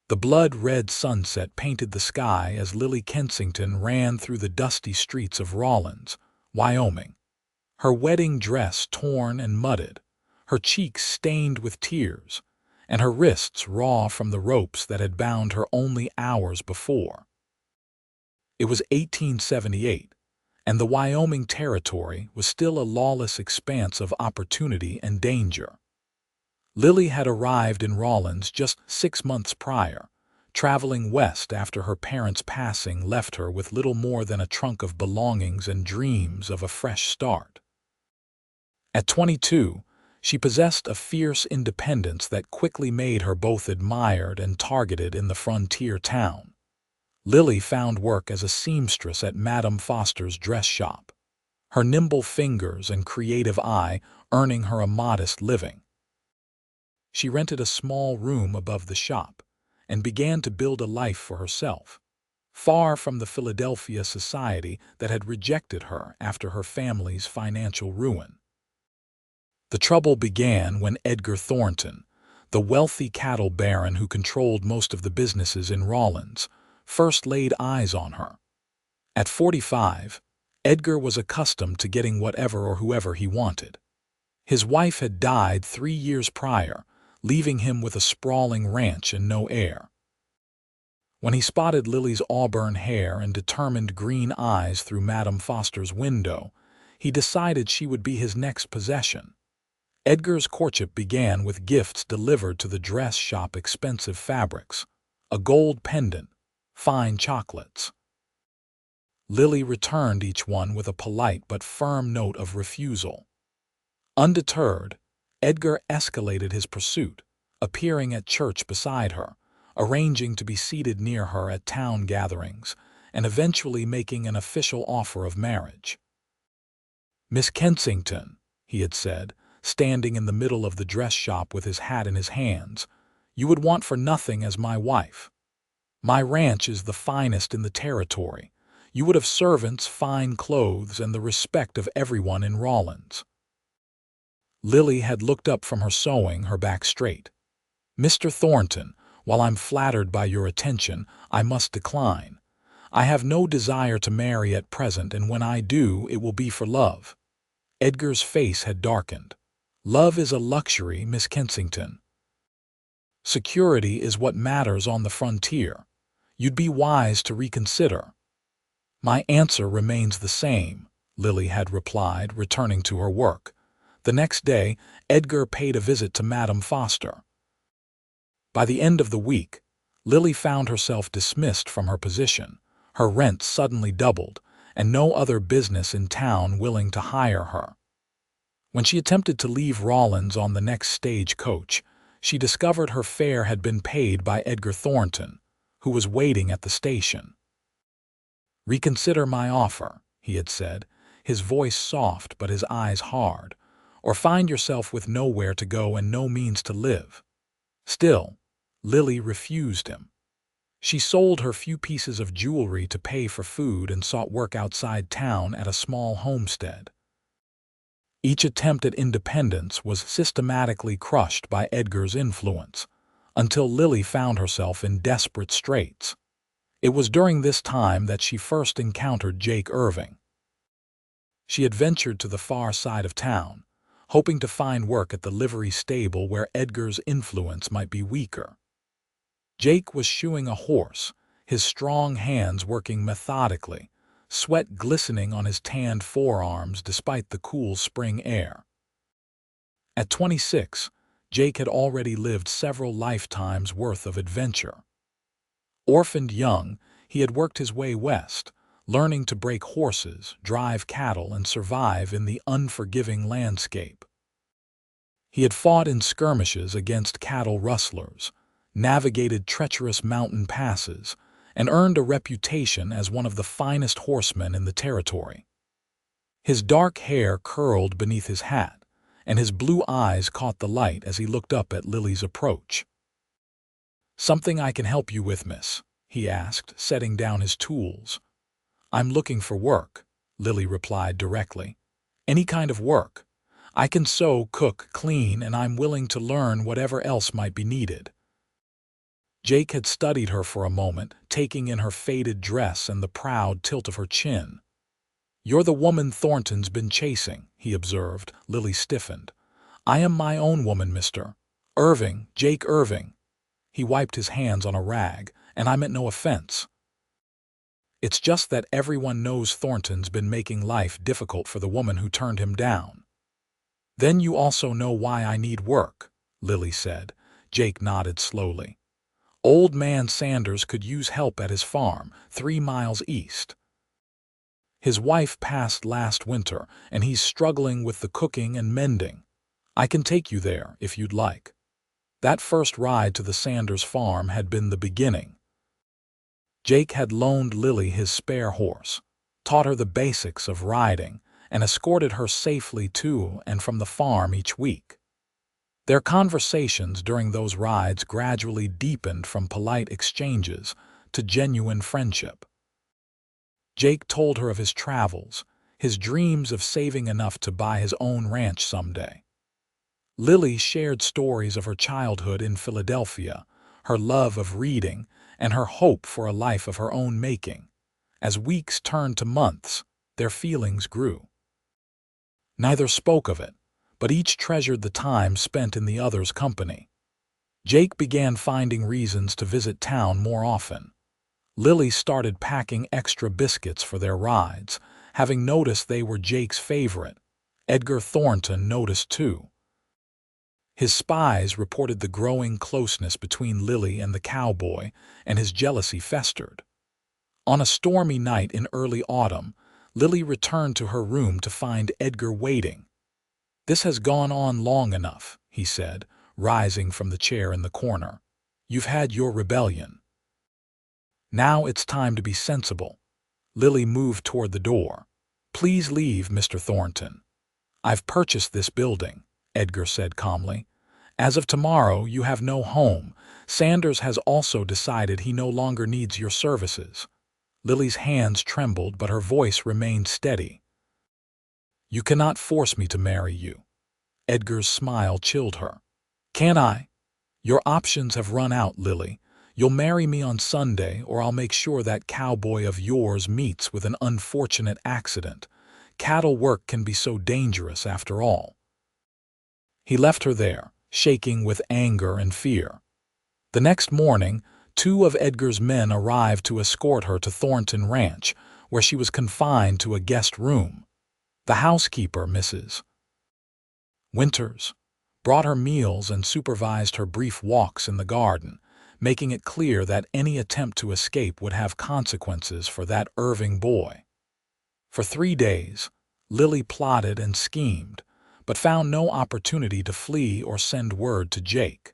The blood-red sunset painted the sky as Lily Kensington ran through the dusty streets of Rawlins, Wyoming. Her wedding dress torn and mudded, her cheeks stained with tears, and her wrists raw from the ropes that had bound her only hours before. It was 1878, and the Wyoming Territory was still a lawless expanse of opportunity and danger. Lily had arrived in Rawlins just 6 months prior, traveling west after her parents' passing left her with little more than a trunk of belongings and dreams of a fresh start. At 22, she possessed a fierce independence that quickly made her both admired and targeted in the frontier town. Lily found work as a seamstress at Madame Foster's dress shop, her nimble fingers and creative eye earning her a modest living. She rented a small room above the shop and began to build a life for herself, far from the Philadelphia society that had rejected her after her family's financial ruin. The trouble began when Edgar Thornton, the wealthy cattle baron who controlled most of the businesses in Rawlins, first laid eyes on her. At 45, Edgar was accustomed to getting whatever or whoever he wanted. His wife had died 3 years prior, leaving him with a sprawling ranch and no heir. When he spotted Lily's auburn hair and determined green eyes through Madame Foster's window, he decided she would be his next possession. Edgar's courtship began with gifts delivered to the dress shop: expensive fabrics, a gold pendant, fine chocolates. Lily returned each one with a polite but firm note of refusal. Undeterred, Edgar escalated his pursuit, appearing at church beside her, arranging to be seated near her at town gatherings, and eventually making an official offer of marriage. "Miss Kensington," he had said, standing in the middle of the dress shop with his hat in his hands, "you would want for nothing as my wife. My ranch is the finest in the territory. You would have servants, fine clothes, and the respect of everyone in Rawlins." Lily had looked up from her sewing, her back straight. "Mr. Thornton, while I'm flattered by your attention, I must decline. I have no desire to marry at present, and when I do, it will be for love." Edgar's face had darkened. "Love is a luxury, Miss Kensington. Security is what matters on the frontier. You'd be wise to reconsider." "My answer remains the same," Lily had replied, returning to her work. The next day, Edgar paid a visit to Madame Foster. By the end of the week, Lily found herself dismissed from her position, her rent suddenly doubled, and no other business in town willing to hire her. When she attempted to leave Rawlins on the next stage coach, she discovered her fare had been paid by Edgar Thornton, who was waiting at the station. "Reconsider my offer," he had said, his voice soft but his eyes hard, "or find yourself with nowhere to go and no means to live." Still, Lily refused him. She sold her few pieces of jewelry to pay for food and sought work outside town at a small homestead. Each attempt at independence was systematically crushed by Edgar's influence, until Lily found herself in desperate straits. It was during this time that she first encountered Jake Irving. She had ventured to the far side of town, hoping to find work at the livery stable where Edgar's influence might be weaker. Jake was shoeing a horse, his strong hands working methodically, sweat glistening on his tanned forearms despite the cool spring air. At 26, Jake had already lived several lifetimes' worth of adventure. Orphaned young, he had worked his way west, learning to break horses, drive cattle, and survive in the unforgiving landscape. He had fought in skirmishes against cattle rustlers, navigated treacherous mountain passes, and earned a reputation as one of the finest horsemen in the territory. His dark hair curled beneath his hat, and his blue eyes caught the light as he looked up at Lily's approach. "Something I can help you with, miss?" he asked, setting down his tools. "I'm looking for work," Lily replied directly. "Any kind of work. I can sew, cook, clean, and I'm willing to learn whatever else might be needed." Jake had studied her for a moment, taking in her faded dress and the proud tilt of her chin. "You're the woman Thornton's been chasing," he observed. Lily stiffened. "I am my own woman, Mr. Irving, Jake Irving." He wiped his hands on a rag. "And I meant no offense. It's just that everyone knows Thornton's been making life difficult for the woman who turned him down." "Then you also know why I need work," Lily said. Jake nodded slowly. "Old man Sanders could use help at his farm, 3 miles east. His wife passed last winter, and he's struggling with the cooking and mending. I can take you there, if you'd like." That first ride to the Sanders farm had been the beginning. Jake had loaned Lily his spare horse, taught her the basics of riding, and escorted her safely to and from the farm each week. Their conversations during those rides gradually deepened from polite exchanges to genuine friendship. Jake told her of his travels, his dreams of saving enough to buy his own ranch someday. Lily shared stories of her childhood in Philadelphia, her love of reading, and her hope for a life of her own making. As weeks turned to months, their feelings grew. Neither spoke of it, but each treasured the time spent in the other's company. Jake began finding reasons to visit town more often. Lily started packing extra biscuits for their rides, having noticed they were Jake's favorite. Edgar Thornton noticed too. His spies reported the growing closeness between Lily and the cowboy, and his jealousy festered. On a stormy night in early autumn, Lily returned to her room to find Edgar waiting. "This has gone on long enough," he said, rising from the chair in the corner. "You've had your rebellion. Now it's time to be sensible." Lily moved toward the door. "Please leave, Mr. Thornton." "I've purchased this building," Edgar said calmly. "As of tomorrow, you have no home. Sanders has also decided he no longer needs your services." Lily's hands trembled, but her voice remained steady. "You cannot force me to marry you." Edgar's smile chilled her. "Can I?" "Your options have run out, Lily. You'll marry me on Sunday, or I'll make sure that cowboy of yours meets with an unfortunate accident. Cattle work can be so dangerous after all." He left her there, shaking with anger and fear. The next morning, 2 of Edgar's men arrived to escort her to Thornton Ranch, where she was confined to a guest room. The housekeeper, Mrs. Winters, brought her meals and supervised her brief walks in the garden, making it clear that any attempt to escape would have consequences for that Irving boy. For 3 days, Lily plotted and schemed, but found no opportunity to flee or send word to Jake.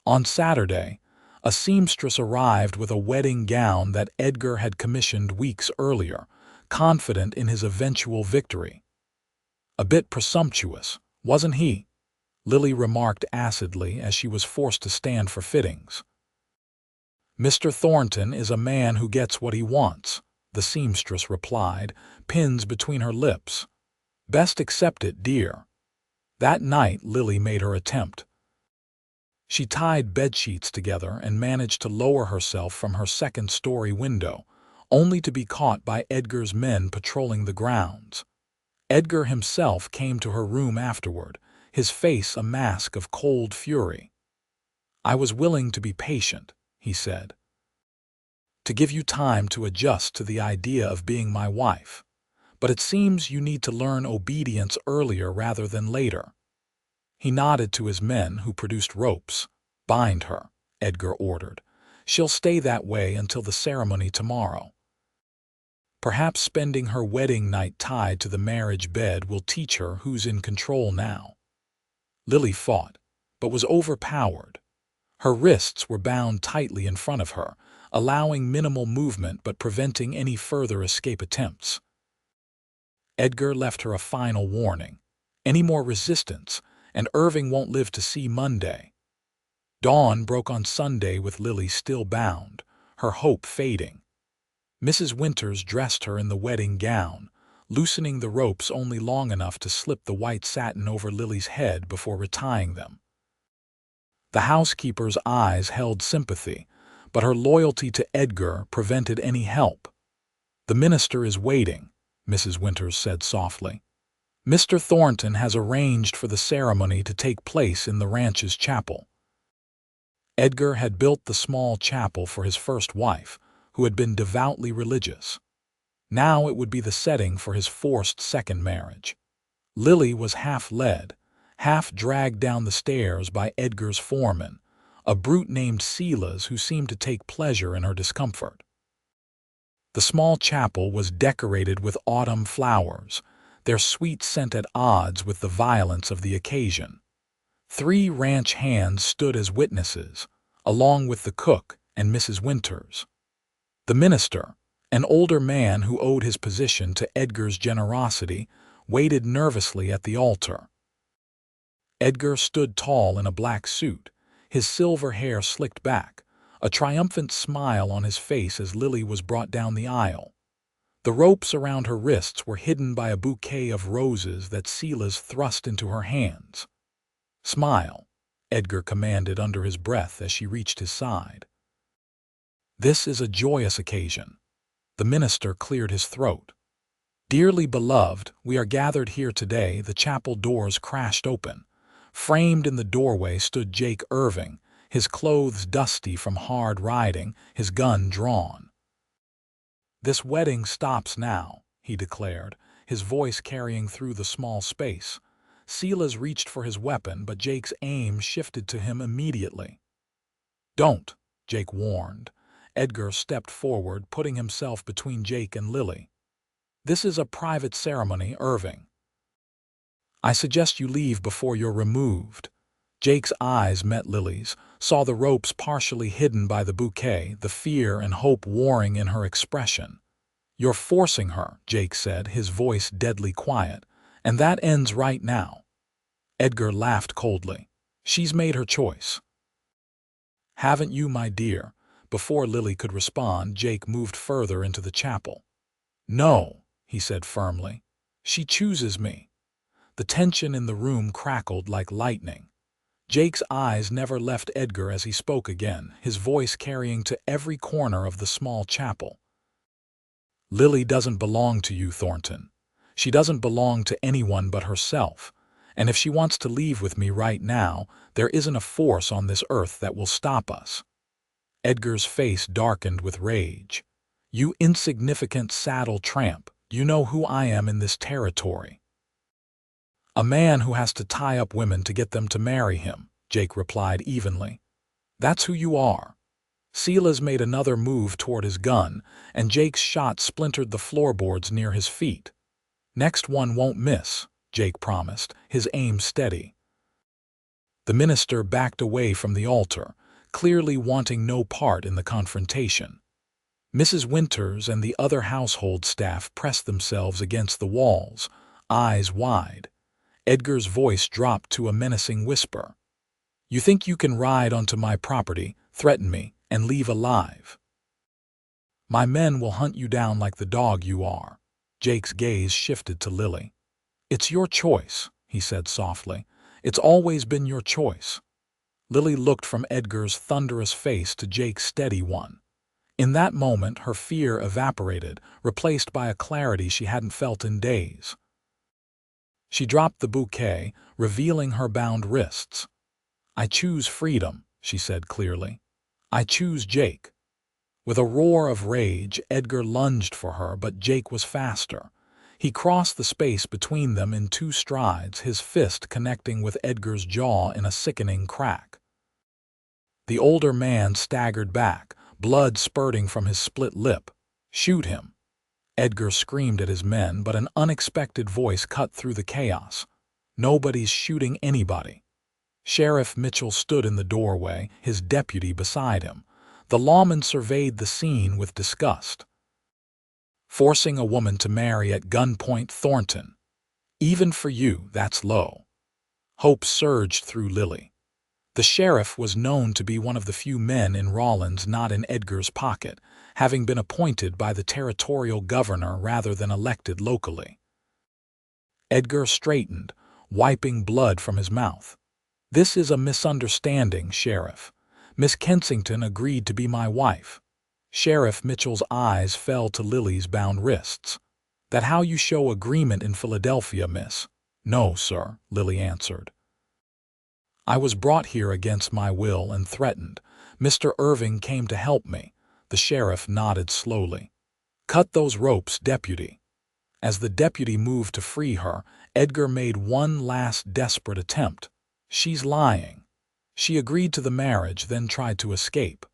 On Saturday, a seamstress arrived with a wedding gown that Edgar had commissioned weeks earlier, confident in his eventual victory. "A bit presumptuous, wasn't he?" Lily remarked acidly as she was forced to stand for fittings. "Mr. Thornton is a man who gets what he wants," the seamstress replied, pins between her lips. "Best accept it, dear." That night Lily made her attempt. She tied bedsheets together and managed to lower herself from her second-story window, only to be caught by Edgar's men patrolling the grounds. Edgar himself came to her room afterward, his face a mask of cold fury. "I was willing to be patient," he said, "to give you time to adjust to the idea of being my wife. But it seems you need to learn obedience earlier rather than later." He nodded to his men, who produced ropes. "Bind her," Edgar ordered. "She'll stay that way until the ceremony tomorrow. Perhaps spending her wedding night tied to the marriage bed will teach her who's in control now." Lily fought, but was overpowered. Her wrists were bound tightly in front of her, allowing minimal movement but preventing any further escape attempts. Edgar left her a final warning. "Any more resistance, and Irving won't live to see Monday." Dawn broke on Sunday with Lily still bound, her hope fading. Mrs. Winters dressed her in the wedding gown, loosening the ropes only long enough to slip the white satin over Lily's head before retying them. The housekeeper's eyes held sympathy, but her loyalty to Edgar prevented any help. "The minister is waiting," Mrs. Winters said softly. "Mr. Thornton has arranged for the ceremony to take place in the ranch's chapel." Edgar had built the small chapel for his first wife, who had been devoutly religious. Now it would be the setting for his forced second marriage. Lily was half led, half dragged down the stairs by Edgar's foreman, a brute named Silas who seemed to take pleasure in her discomfort. The small chapel was decorated with autumn flowers, their sweet scent at odds with the violence of the occasion. 3 ranch hands stood as witnesses, along with the cook and Mrs. Winters. The minister, an older man who owed his position to Edgar's generosity, waited nervously at the altar. Edgar stood tall in a black suit, his silver hair slicked back, a triumphant smile on his face as Lily was brought down the aisle. The ropes around her wrists were hidden by a bouquet of roses that Silas thrust into her hands. "Smile," Edgar commanded under his breath as she reached his side. "This is a joyous occasion." The minister cleared his throat. "Dearly beloved, we are gathered here today." The chapel doors crashed open. Framed in the doorway stood Jake Irving, his clothes dusty from hard riding, his gun drawn. "This wedding stops now," he declared, his voice carrying through the small space. Silas reached for his weapon, but Jake's aim shifted to him immediately. "Don't," Jake warned. Edgar stepped forward, putting himself between Jake and Lily. "This is a private ceremony, Irving. I suggest you leave before you're removed." Jake's eyes met Lily's, saw the ropes partially hidden by the bouquet, the fear and hope warring in her expression. "You're forcing her," Jake said, his voice deadly quiet, "and that ends right now." Edgar laughed coldly. "She's made her choice." "Haven't you, my dear?" Before Lily could respond, Jake moved further into the chapel. "No," he said firmly. "She chooses me." The tension in the room crackled like lightning. Jake's eyes never left Edgar as he spoke again, his voice carrying to every corner of the small chapel. "Lily doesn't belong to you, Thornton. She doesn't belong to anyone but herself. And if she wants to leave with me right now, there isn't a force on this earth that will stop us." Edgar's face darkened with rage. "You insignificant saddle tramp, you know who I am in this territory." "A man who has to tie up women to get them to marry him," Jake replied evenly. "That's who you are." Silas made another move toward his gun, and Jake's shot splintered the floorboards near his feet. "Next one won't miss," Jake promised, his aim steady. The minister backed away from the altar, clearly wanting no part in the confrontation. Mrs. Winters and the other household staff pressed themselves against the walls, eyes wide. Edgar's voice dropped to a menacing whisper. "You think you can ride onto my property, threaten me, and leave alive? My men will hunt you down like the dog you are." Jake's gaze shifted to Lily. "It's your choice," he said softly. "It's always been your choice." Lily looked from Edgar's thunderous face to Jake's steady one. In that moment, her fear evaporated, replaced by a clarity she hadn't felt in days. She dropped the bouquet, revealing her bound wrists. "I choose freedom," she said clearly. "I choose Jake." With a roar of rage, Edgar lunged for her, but Jake was faster. He crossed the space between them in 2 strides, his fist connecting with Edgar's jaw in a sickening crack. The older man staggered back, blood spurting from his split lip. "Shoot him!" Edgar screamed at his men, but an unexpected voice cut through the chaos. "Nobody's shooting anybody." Sheriff Mitchell stood in the doorway, his deputy beside him. The lawman surveyed the scene with disgust. "Forcing a woman to marry at gunpoint, Thornton. Even for you, that's low." Hope surged through Lily. The sheriff was known to be one of the few men in Rawlins not in Edgar's pocket, having been appointed by the territorial governor rather than elected locally. Edgar straightened, wiping blood from his mouth. "This is a misunderstanding, Sheriff. Miss Kensington agreed to be my wife." Sheriff Mitchell's eyes fell to Lily's bound wrists. "That how you show agreement in Philadelphia, miss?" "No, sir," Lily answered. "I was brought here against my will and threatened. Mr. Irving came to help me." The sheriff nodded slowly. "Cut those ropes, deputy." As the deputy moved to free her, Edgar made one last desperate attempt. "She's lying. She agreed to the marriage, then tried to escape."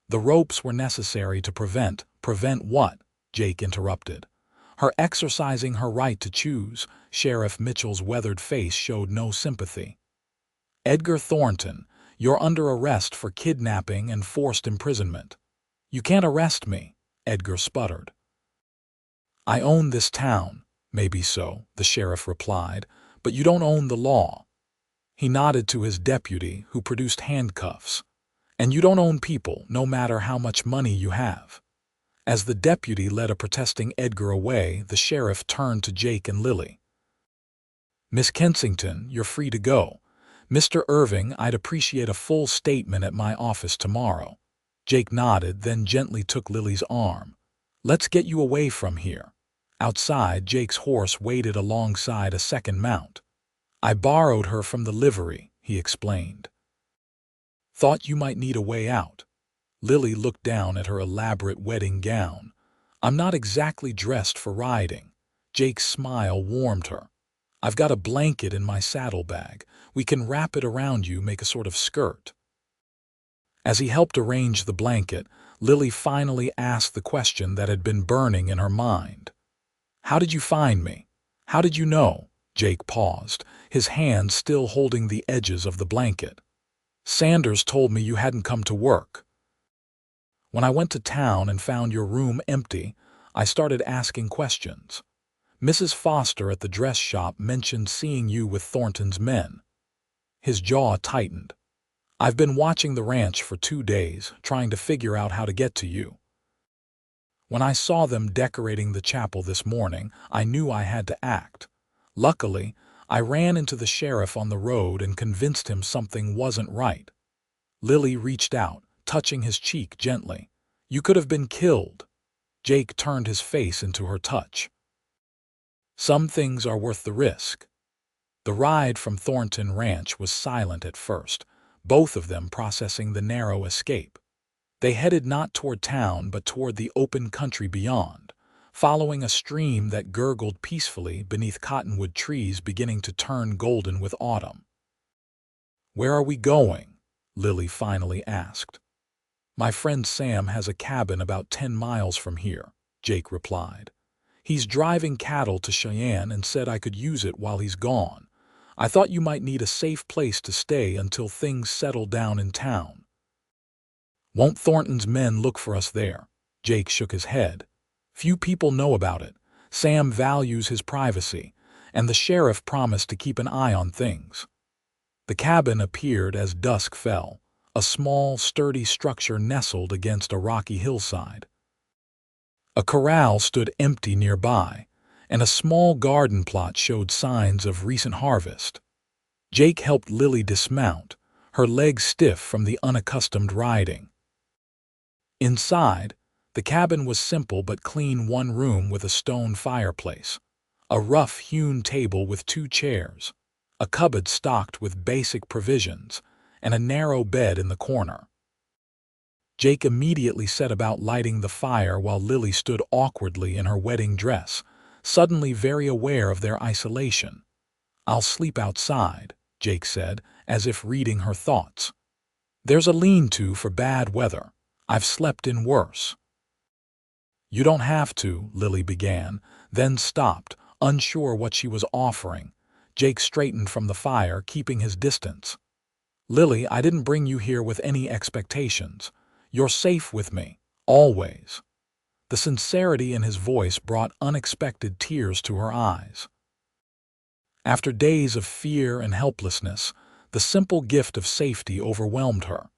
"The ropes were necessary to prevent—" "Prevent what?" Jake interrupted. "Her exercising her right to choose." Sheriff Mitchell's weathered face showed no sympathy. "Edgar Thornton, you're under arrest for kidnapping and forced imprisonment." "You can't arrest me," Edgar sputtered. "I own this town." "Maybe so," the sheriff replied, "but you don't own the law." He nodded to his deputy, who produced handcuffs. "And you don't own people, no matter how much money you have." As the deputy led a protesting Edgar away, the sheriff turned to Jake and Lily. "Miss Kensington, you're free to go. Mr. Irving, I'd appreciate a full statement at my office tomorrow." Jake nodded, then gently took Lily's arm. "Let's get you away from here." Outside, Jake's horse waited alongside a second mount. "I borrowed her from the livery," he explained. "Thought you might need a way out." Lily looked down at her elaborate wedding gown. "I'm not exactly dressed for riding." Jake's smile warmed her. "I've got a blanket in my saddlebag. We can wrap it around you, make a sort of skirt." As he helped arrange the blanket, Lily finally asked the question that had been burning in her mind. "How did you find me? How did you know?" Jake paused, his hand still holding the edges of the blanket. "Sanders told me you hadn't come to work. When I went to town and found your room empty, I started asking questions. Mrs. Foster at the dress shop mentioned seeing you with Thornton's men." His jaw tightened. "I've been watching the ranch for 2 days, trying to figure out how to get to you. When I saw them decorating the chapel this morning, I knew I had to act. Luckily, I ran into the sheriff on the road and convinced him something wasn't right." Lily reached out, touching his cheek gently. "You could have been killed." Jake turned his face into her touch. "Some things are worth the risk." The ride from Thornton Ranch was silent at first, both of them processing the narrow escape. They headed not toward town but toward the open country beyond, following a stream that gurgled peacefully beneath cottonwood trees beginning to turn golden with autumn. "Where are we going?" Lily finally asked. "My friend Sam has a cabin about 10 miles from here," Jake replied. "He's driving cattle to Cheyenne and said I could use it while he's gone. I thought you might need a safe place to stay until things settle down in town." "Won't Thornton's men look for us there?" Jake shook his head. "Few people know about it. Sam values his privacy, and the sheriff promised to keep an eye on things." The cabin appeared as dusk fell, a small, sturdy structure nestled against a rocky hillside. A corral stood empty nearby, and a small garden plot showed signs of recent harvest. Jake helped Lily dismount, her legs stiff from the unaccustomed riding. Inside, the cabin was simple but clean: one room with a stone fireplace, a rough-hewn table with 2 chairs, a cupboard stocked with basic provisions, and a narrow bed in the corner. Jake immediately set about lighting the fire while Lily stood awkwardly in her wedding dress, suddenly very aware of their isolation. "I'll sleep outside," Jake said, as if reading her thoughts. "There's a lean-to for bad weather. I've slept in worse." "You don't have to," Lily began, then stopped, unsure what she was offering. Jake straightened from the fire, keeping his distance. "Lily, I didn't bring you here with any expectations. You're safe with me, always." The sincerity in his voice brought unexpected tears to her eyes. After days of fear and helplessness, the simple gift of safety overwhelmed her.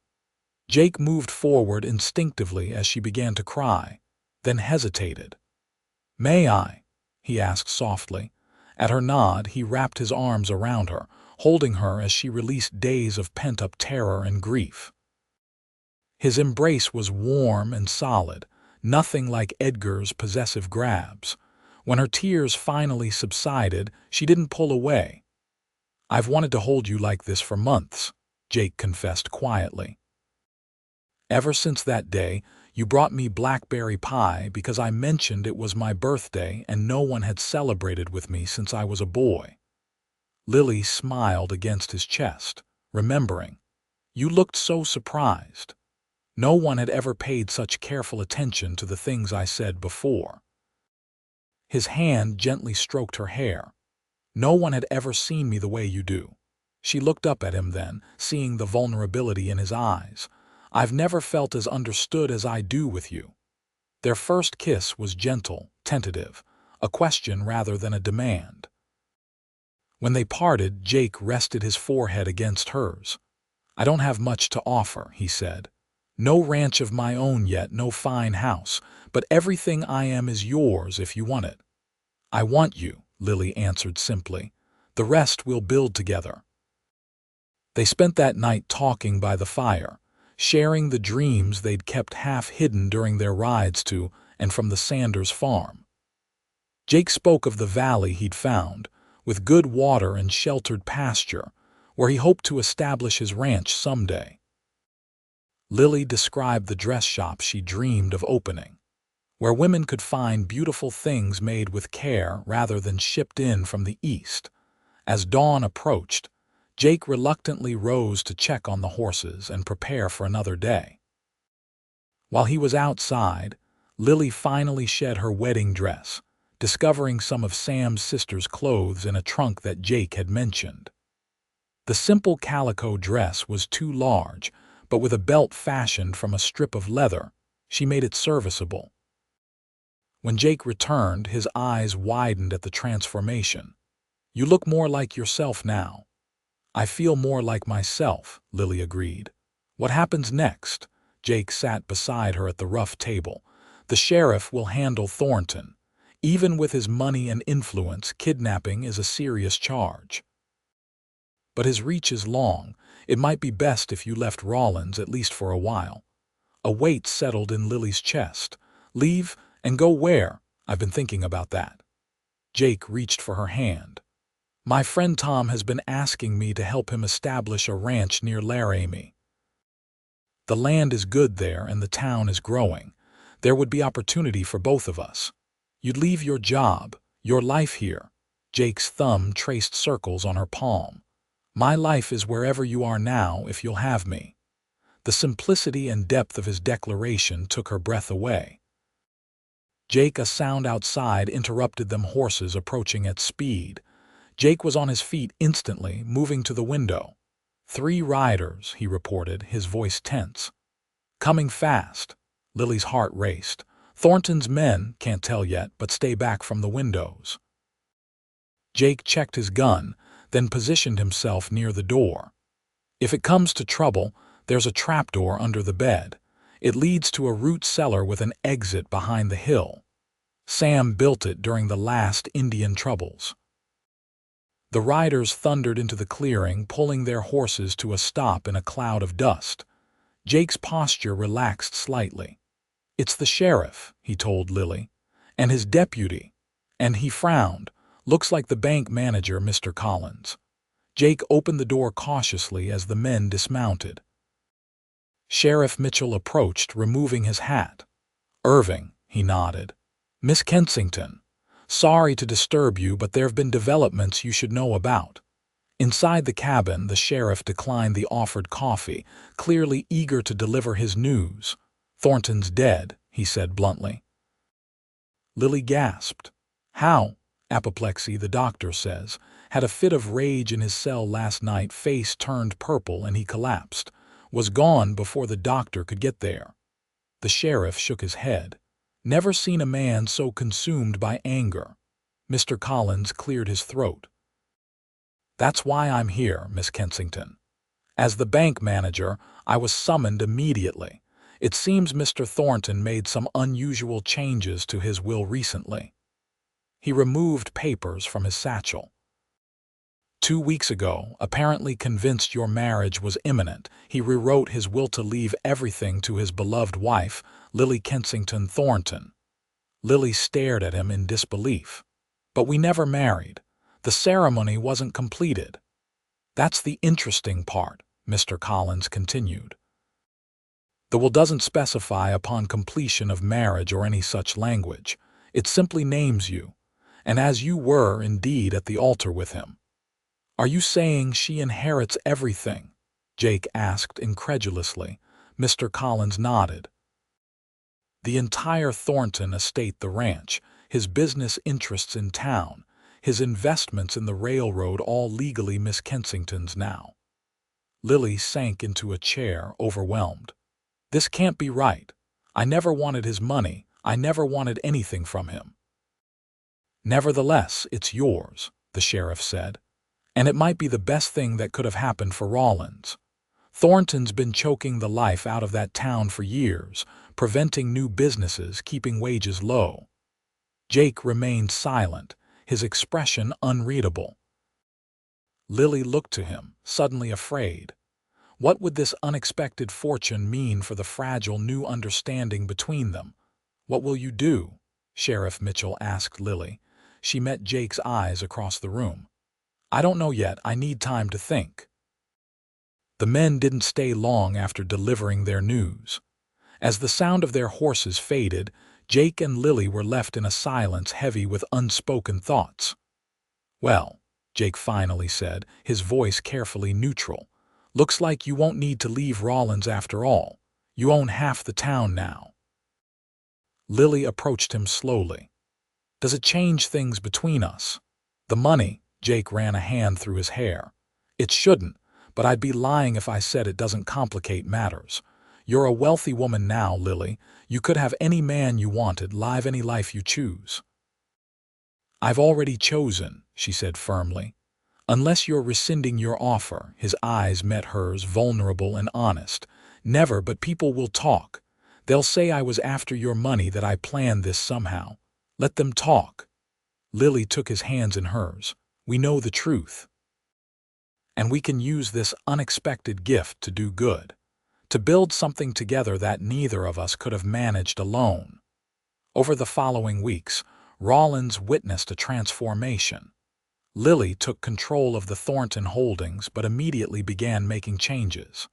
Jake moved forward instinctively as she began to cry, then hesitated. "May I?" he asked softly. At her nod, he wrapped his arms around her, holding her as she released days of pent-up terror and grief. His embrace was warm and solid, nothing like Edgar's possessive grabs. When her tears finally subsided, she didn't pull away. "I've wanted to hold you like this for months," Jake confessed quietly. "Ever since that day, you brought me blackberry pie because I mentioned it was my birthday and no one had celebrated with me since I was a boy." Lily smiled against his chest, remembering. "You looked so surprised. No one had ever paid such careful attention to the things I said before." His hand gently stroked her hair. "No one had ever seen me the way you do." She looked up at him then, seeing the vulnerability in his eyes. "I've never felt as understood as I do with you." Their first kiss was gentle, tentative, a question rather than a demand. When they parted, Jake rested his forehead against hers. "I don't have much to offer," he said. "No ranch of my own yet, no fine house, but everything I am is yours if you want it." "I want you," Lily answered simply. "The rest we'll build together." They spent that night talking by the fire, sharing the dreams they'd kept half hidden during their rides to and from the Sanders farm. Jake spoke of the valley he'd found, with good water and sheltered pasture, where he hoped to establish his ranch someday. Lily described the dress shop she dreamed of opening, where women could find beautiful things made with care rather than shipped in from the east. As dawn approached, Jake reluctantly rose to check on the horses and prepare for another day. While he was outside, Lily finally shed her wedding dress, discovering some of Sam's sister's clothes in a trunk that Jake had mentioned. The simple calico dress was too large, but with a belt fashioned from a strip of leather, she made it serviceable. When Jake returned, his eyes widened at the transformation. "You look more like yourself now." "I feel more like myself," Lily agreed. "What happens next?" Jake sat beside her at the rough table. "The sheriff will handle Thornton. Even with his money and influence, kidnapping is a serious charge. But his reach is long. It might be best if you left Rawlins at least for a while." A weight settled in Lily's chest. "Leave and go where?" "I've been thinking about that." Jake reached for her hand. "My friend Tom has been asking me to help him establish a ranch near Laramie. The land is good there and the town is growing. There would be opportunity for both of us. You'd leave your job, your life here." Jake's thumb traced circles on her palm. "My life is wherever you are now if you'll have me." The simplicity and depth of his declaration took her breath away. Jake, a sound outside interrupted them, horses approaching at speed. Jake was on his feet instantly, moving to the window. "3 riders," he reported, his voice tense. "Coming fast." Lily's heart raced. "Thornton's men, can't tell yet, but stay back from the windows." Jake checked his gun, then positioned himself near the door. "If it comes to trouble, there's a trapdoor under the bed. It leads to a root cellar with an exit behind the hill. Sam built it during the last Indian troubles." The riders thundered into the clearing, pulling their horses to a stop in a cloud of dust. Jake's posture relaxed slightly. "It's the sheriff," he told Lily, "and his deputy." And he frowned. "Looks like the bank manager, Mr. Collins." Jake opened the door cautiously as the men dismounted. Sheriff Mitchell approached, removing his hat. "Irving," he nodded. "Miss Kensington. Sorry to disturb you, but there have been developments you should know about." Inside the cabin, the sheriff declined the offered coffee, clearly eager to deliver his news. "Thornton's dead," he said bluntly. Lily gasped. "How?" "Apoplexy, the doctor says. Had a fit of rage in his cell last night, face turned purple and he collapsed. Was gone before the doctor could get there." The sheriff shook his head. "Never seen a man so consumed by anger." Mr. Collins cleared his throat. "That's why I'm here, Miss Kensington. As the bank manager, I was summoned immediately. It seems Mr. Thornton made some unusual changes to his will recently." He removed papers from his satchel. 2 weeks ago, apparently convinced your marriage was imminent, he rewrote his will to leave everything to his beloved wife, Lily Kensington Thornton. Lily stared at him in disbelief. But we never married. The ceremony wasn't completed. That's the interesting part, Mr. Collins continued. The will doesn't specify upon completion of marriage or any such language. It simply names you, and as you were indeed at the altar with him. Are you saying she inherits everything? Jake asked incredulously. Mr. Collins nodded. The entire Thornton estate, the ranch, his business interests in town, his investments in the railroad, all legally Miss Kensington's now. Lily sank into a chair, overwhelmed. This can't be right. I never wanted his money. I never wanted anything from him. Nevertheless, it's yours, the sheriff said. And it might be the best thing that could have happened for Rawlins. Thornton's been choking the life out of that town for years, preventing new businesses, keeping wages low. Jake remained silent, his expression unreadable. Lily looked to him, suddenly afraid. What would this unexpected fortune mean for the fragile new understanding between them? What will you do? Sheriff Mitchell asked Lily. She met Jake's eyes across the room. I don't know yet. I need time to think. The men didn't stay long after delivering their news. As the sound of their horses faded, Jake and Lily were left in a silence heavy with unspoken thoughts. Well, Jake finally said, his voice carefully neutral. Looks like you won't need to leave Rawlins after all. You own half the town now. Lily approached him slowly. Does it change things between us? The money, Jake ran a hand through his hair. It shouldn't, but I'd be lying if I said it doesn't complicate matters. You're a wealthy woman now, Lily. You could have any man you wanted, live any life you choose. I've already chosen, she said firmly. Unless you're rescinding your offer, his eyes met hers, vulnerable and honest. Never, but people will talk. They'll say I was after your money, that I planned this somehow. Let them talk. Lily took his hands in hers. We know the truth. And we can use this unexpected gift to do good, to build something together that neither of us could have managed alone. Over the following weeks, Rawlins witnessed a transformation. Lily took control of the Thornton holdings but immediately began making changes.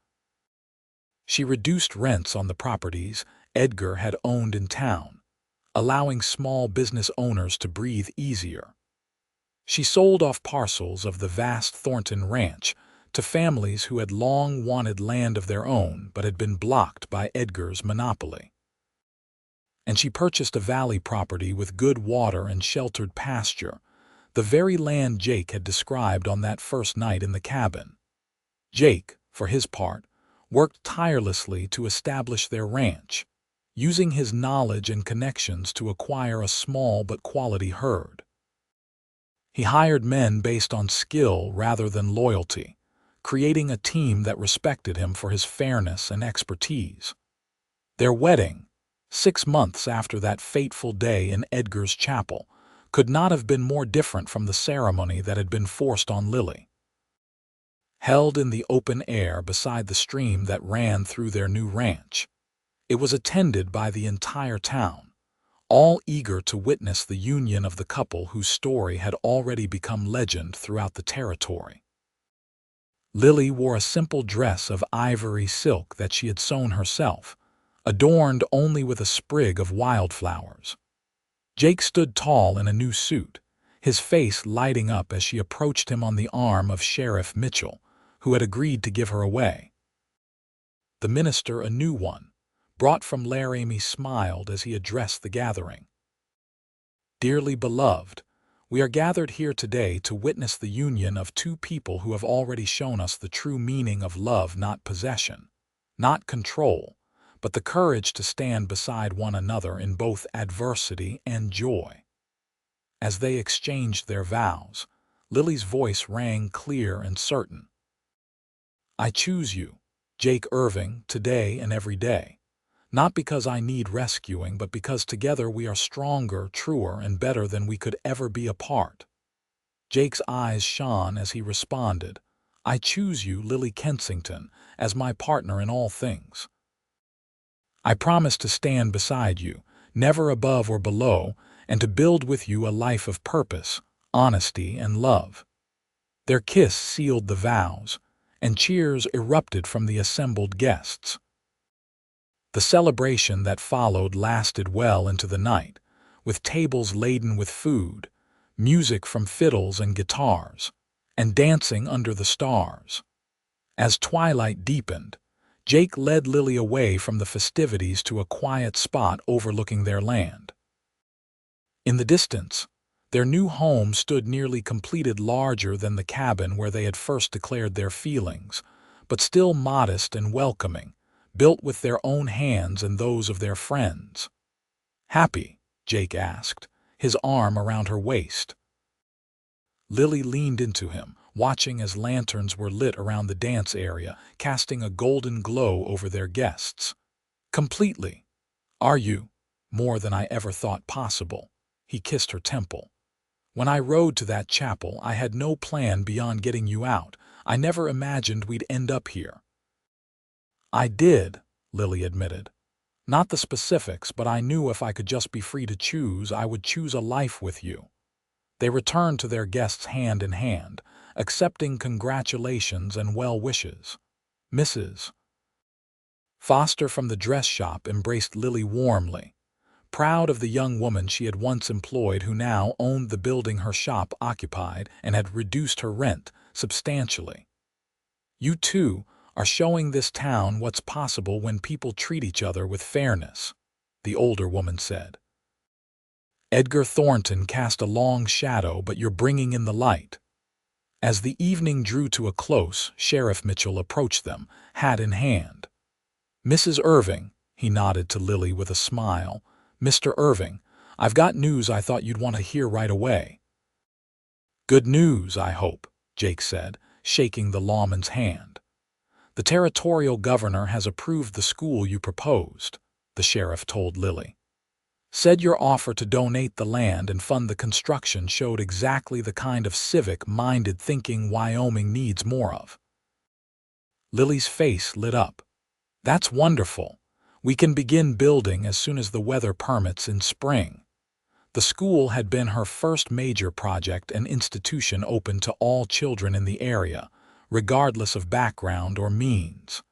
She reduced rents on the properties Edgar had owned in town, allowing small business owners to breathe easier. She sold off parcels of the vast Thornton ranch to families who had long wanted land of their own but had been blocked by Edgar's monopoly. And she purchased a valley property with good water and sheltered pasture, the very land Jake had described on that first night in the cabin. Jake, for his part, worked tirelessly to establish their ranch, using his knowledge and connections to acquire a small but quality herd. He hired men based on skill rather than loyalty, creating a team that respected him for his fairness and expertise. Their wedding, 6 months after that fateful day in Edgar's chapel, could not have been more different from the ceremony that had been forced on Lily. Held in the open air beside the stream that ran through their new ranch, it was attended by the entire town, all eager to witness the union of the couple whose story had already become legend throughout the territory. Lily wore a simple dress of ivory silk that she had sewn herself, adorned only with a sprig of wildflowers. Jake stood tall in a new suit, his face lighting up as she approached him on the arm of Sheriff Mitchell, who had agreed to give her away. The minister, a new one, brought from Laramie, smiled as he addressed the gathering. Dearly beloved, we are gathered here today to witness the union of two people who have already shown us the true meaning of love, not possession, not control, but the courage to stand beside one another in both adversity and joy. As they exchanged their vows, Lily's voice rang clear and certain. I choose you, Jake Irving, today and every day, not because I need rescuing, but because together we are stronger, truer, and better than we could ever be apart. Jake's eyes shone as he responded, "I choose you, Lily Kensington, as my partner in all things. I promise to stand beside you, never above or below, and to build with you a life of purpose, honesty, and love." Their kiss sealed the vows, and cheers erupted from the assembled guests. The celebration that followed lasted well into the night, with tables laden with food, music from fiddles and guitars, and dancing under the stars. As twilight deepened, Jake led Lily away from the festivities to a quiet spot overlooking their land. In the distance, their new home stood nearly completed, larger than the cabin where they had first declared their feelings, but still modest and welcoming, built with their own hands and those of their friends. "Happy?" Jake asked, his arm around her waist. Lily leaned into him, watching as lanterns were lit around the dance area, casting a golden glow over their guests. "Completely. Are you?" "More than I ever thought possible." He kissed her temple. "When I rode to that chapel, I had no plan beyond getting you out. I never imagined we'd end up here." "I did," Lily admitted. "Not the specifics, but I knew if I could just be free to choose, I would choose a life with you." They returned to their guests hand in hand, accepting congratulations and well wishes. Mrs. Foster from the dress shop embraced Lily warmly, proud of the young woman she had once employed, who now owned the building her shop occupied and had reduced her rent substantially. "You two are showing this town what's possible when people treat each other with fairness," the older woman said. "Edgar Thornton cast a long shadow, but you're bringing in the light." As the evening drew to a close, Sheriff Mitchell approached them, hat in hand. "Mrs. Irving," he nodded to Lily with a smile. "Mr. Irving, I've got news I thought you'd want to hear right away." "Good news, I hope," Jake said, shaking the lawman's hand. "The territorial governor has approved the school you proposed," the sheriff told Lily. "Said your offer to donate the land and fund the construction showed exactly the kind of civic-minded thinking Wyoming needs more of." Lily's face lit up. "That's wonderful. We can begin building as soon as the weather permits in spring." The school had been her first major project, an institution open to all children in the area, regardless of background or means.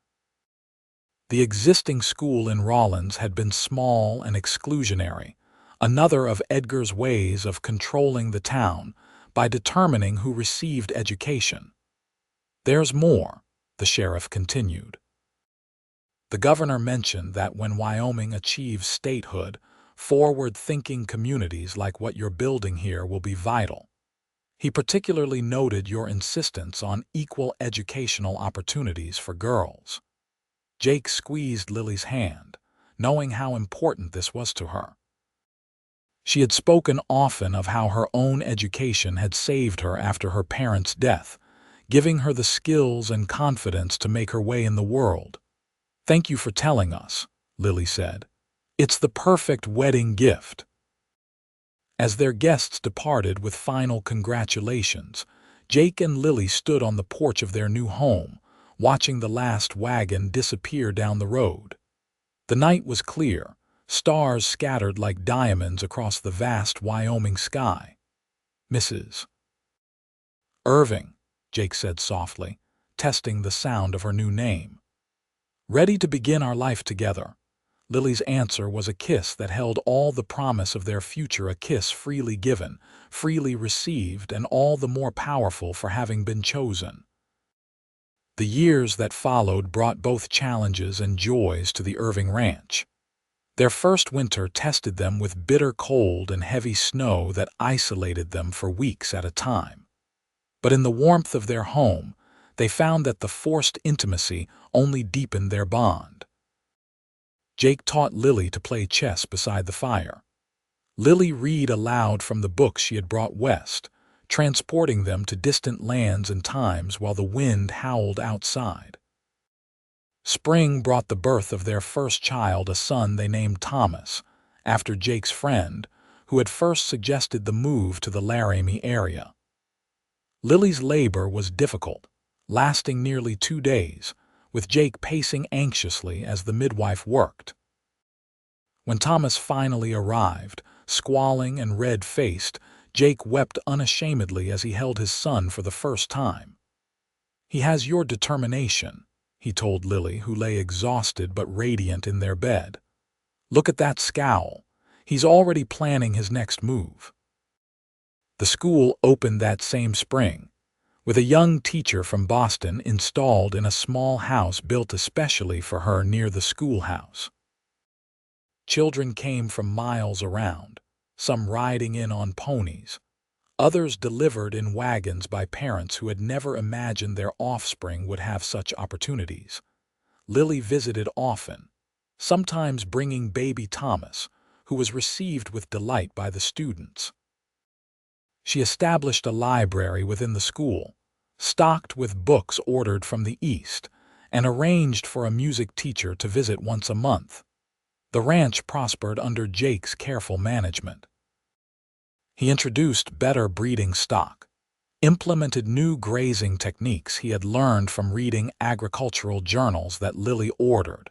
The existing school in Rawlins had been small and exclusionary, another of Edgar's ways of controlling the town by determining who received education. "There's more," the sheriff continued. "The governor mentioned that when Wyoming achieves statehood, forward-thinking communities like what you're building here will be vital. He particularly noted your insistence on equal educational opportunities for girls." Jake squeezed Lily's hand, knowing how important this was to her. She had spoken often of how her own education had saved her after her parents' death, giving her the skills and confidence to make her way in the world. "Thank you for telling us," Lily said. "It's the perfect wedding gift." As their guests departed with final congratulations, Jake and Lily stood on the porch of their new home, watching the last wagon disappear down the road. The night was clear, stars scattered like diamonds across the vast Wyoming sky. "Mrs. Irving," Jake said softly, testing the sound of her new name. "Ready to begin our life together." Lily's answer was a kiss that held all the promise of their future, a kiss freely given, freely received, and all the more powerful for having been chosen. The years that followed brought both challenges and joys to the Irving Ranch. Their first winter tested them with bitter cold and heavy snow that isolated them for weeks at a time. But in the warmth of their home, they found that the forced intimacy only deepened their bond. Jake taught Lily to play chess beside the fire. Lily read aloud from the books she had brought west, transporting them to distant lands and times while the wind howled outside. Spring brought the birth of their first child, a son they named Thomas, after Jake's friend, who had first suggested the move to the Laramie area. Lily's labor was difficult, lasting nearly 2 days, with Jake pacing anxiously as the midwife worked. When Thomas finally arrived, squalling and red-faced, Jake wept unashamedly as he held his son for the first time. "He has your determination," he told Lily, who lay exhausted but radiant in their bed. "Look at that scowl. He's already planning his next move." The school opened that same spring, with a young teacher from Boston installed in a small house built especially for her near the schoolhouse. Children came from miles around, some riding in on ponies, others delivered in wagons by parents who had never imagined their offspring would have such opportunities. Lily visited often, sometimes bringing baby Thomas, who was received with delight by the students. She established a library within the school, stocked with books ordered from the East, and arranged for a music teacher to visit once a month. The ranch prospered under Jake's careful management. He introduced better breeding stock, implemented new grazing techniques he had learned from reading agricultural journals that Lily ordered,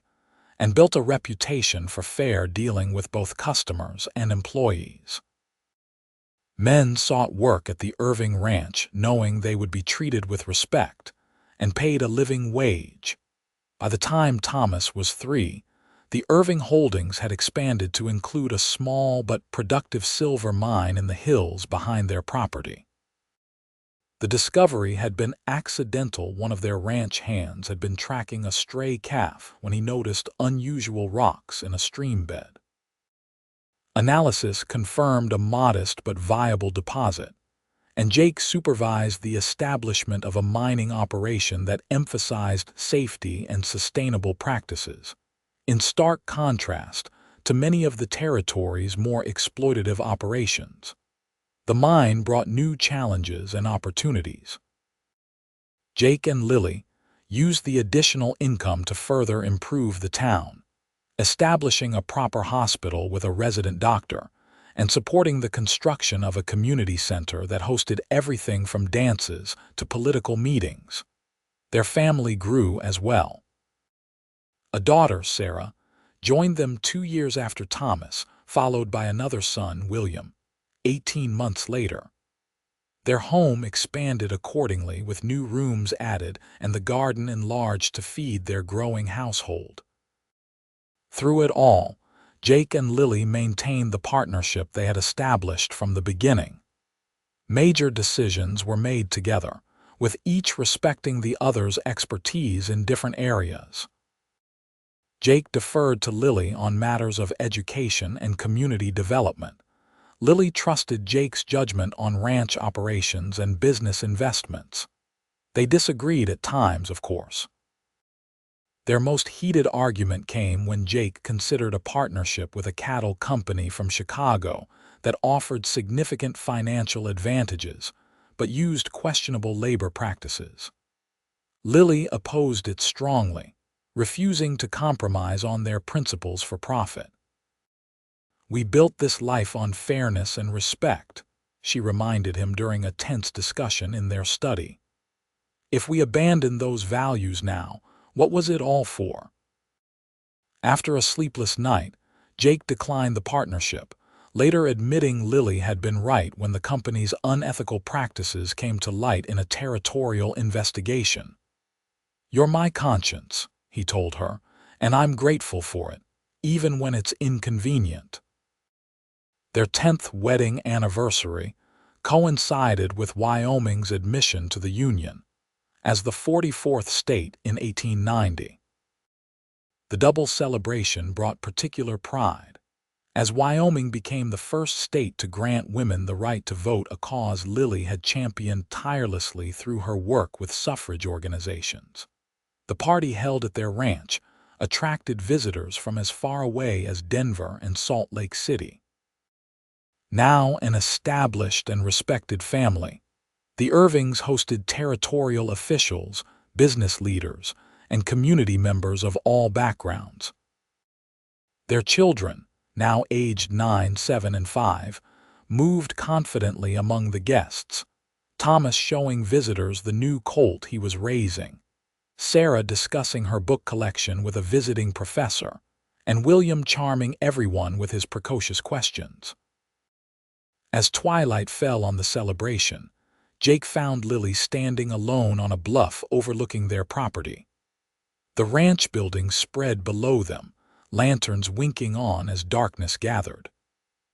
and built a reputation for fair dealing with both customers and employees. Men sought work at the Irving Ranch knowing they would be treated with respect and paid a living wage. By the time Thomas was 3, the Irving holdings had expanded to include a small but productive silver mine in the hills behind their property. The discovery had been accidental. One of their ranch hands had been tracking a stray calf when he noticed unusual rocks in a stream bed. Analysis confirmed a modest but viable deposit, and Jake supervised the establishment of a mining operation that emphasized safety and sustainable practices, in stark contrast to many of the territory's more exploitative operations. The mine brought new challenges and opportunities. Jake and Lily used the additional income to further improve the town, establishing a proper hospital with a resident doctor, and supporting the construction of a community center that hosted everything from dances to political meetings. Their family grew as well. A daughter, Sarah, joined them 2 years after Thomas, followed by another son, William, 18 months later. Their home expanded accordingly, with new rooms added and the garden enlarged to feed their growing household. Through it all, Jake and Lily maintained the partnership they had established from the beginning. Major decisions were made together, with each respecting the other's expertise in different areas. Jake deferred to Lily on matters of education and community development. Lily trusted Jake's judgment on ranch operations and business investments. They disagreed at times, of course. Their most heated argument came when Jake considered a partnership with a cattle company from Chicago that offered significant financial advantages, but used questionable labor practices. Lily opposed it strongly, refusing to compromise on their principles for profit. "We built this life on fairness and respect," she reminded him during a tense discussion in their study. "If we abandon those values now, what was it all for?" After a sleepless night, Jake declined the partnership, later admitting Lily had been right when the company's unethical practices came to light in a territorial investigation. "You're my conscience," he told her, "and I'm grateful for it, even when it's inconvenient." Their 10th wedding anniversary coincided with Wyoming's admission to the Union, as the 44th state in 1890. The double celebration brought particular pride, as Wyoming became the first state to grant women the right to vote, a cause Lily had championed tirelessly through her work with suffrage organizations. The party held at their ranch attracted visitors from as far away as Denver and Salt Lake City. Now an established and respected family, the Irvings hosted territorial officials, business leaders, and community members of all backgrounds. Their children, now aged 9, 7, and 5, moved confidently among the guests, Thomas showing visitors the new colt he was raising, Sarah discussing her book collection with a visiting professor, and William charming everyone with his precocious questions. As twilight fell on the celebration, Jake found Lily standing alone on a bluff overlooking their property. The ranch buildings spread below them, lanterns winking on as darkness gathered.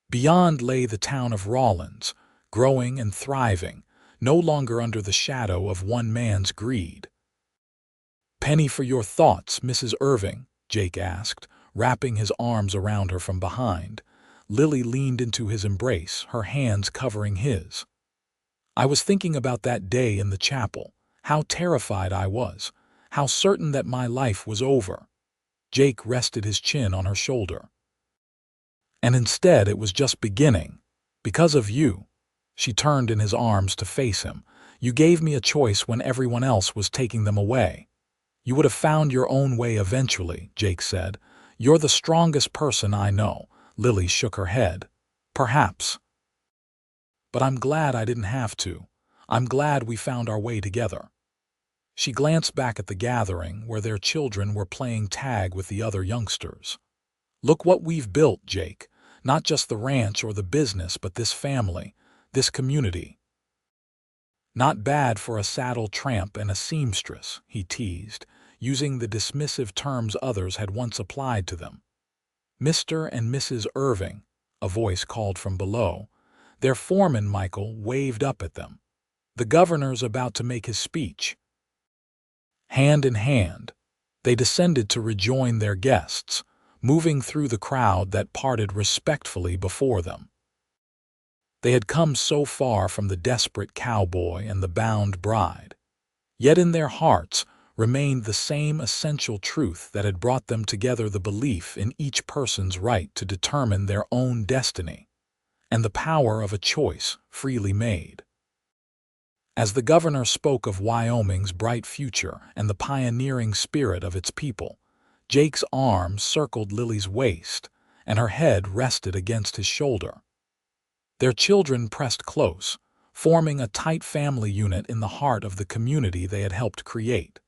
Beyond lay the town of Rawlins, growing and thriving, no longer under the shadow of one man's greed. "Penny for your thoughts, Mrs. Irving," Jake asked, wrapping his arms around her from behind. Lily leaned into his embrace, her hands covering his. "I was thinking about that day in the chapel, how terrified I was, how certain that my life was over." Jake rested his chin on her shoulder. "And instead it was just beginning. Because of you." She turned in his arms to face him. "You gave me a choice when everyone else was taking them away." "You would have found your own way eventually," Jake said. "You're the strongest person I know." Lily shook her head. "Perhaps. But I'm glad I didn't have to. I'm glad we found our way together." She glanced back at the gathering where their children were playing tag with the other youngsters. "Look what we've built, Jake. Not just the ranch or the business, but this family, this community." "Not bad for a saddle tramp and a seamstress," he teased, using the dismissive terms others had once applied to them. "Mr. and Mrs. Irving," a voice called from below. Their foreman, Michael, waved up at them. "The governor's about to make his speech." Hand in hand, they descended to rejoin their guests, moving through the crowd that parted respectfully before them. They had come so far from the desperate cowboy and the bound bride, yet in their hearts remained the same essential truth that had brought them together: the belief in each person's right to determine their own destiny, and the power of a choice freely made. As the governor spoke of Wyoming's bright future and the pioneering spirit of its people, Jake's arms circled Lily's waist, and her head rested against his shoulder. Their children pressed close, forming a tight family unit in the heart of the community they had helped create.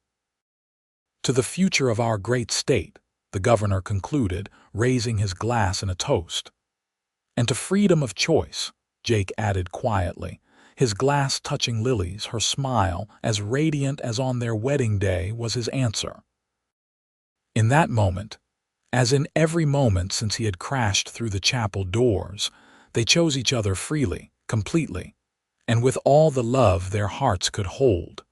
"To the future of our great state," the governor concluded, raising his glass in a toast. "And to freedom of choice," Jake added quietly, his glass touching Lily's, her smile as radiant as on their wedding day was his answer. In that moment, as in every moment since he had crashed through the chapel doors, they chose each other freely, completely, and with all the love their hearts could hold.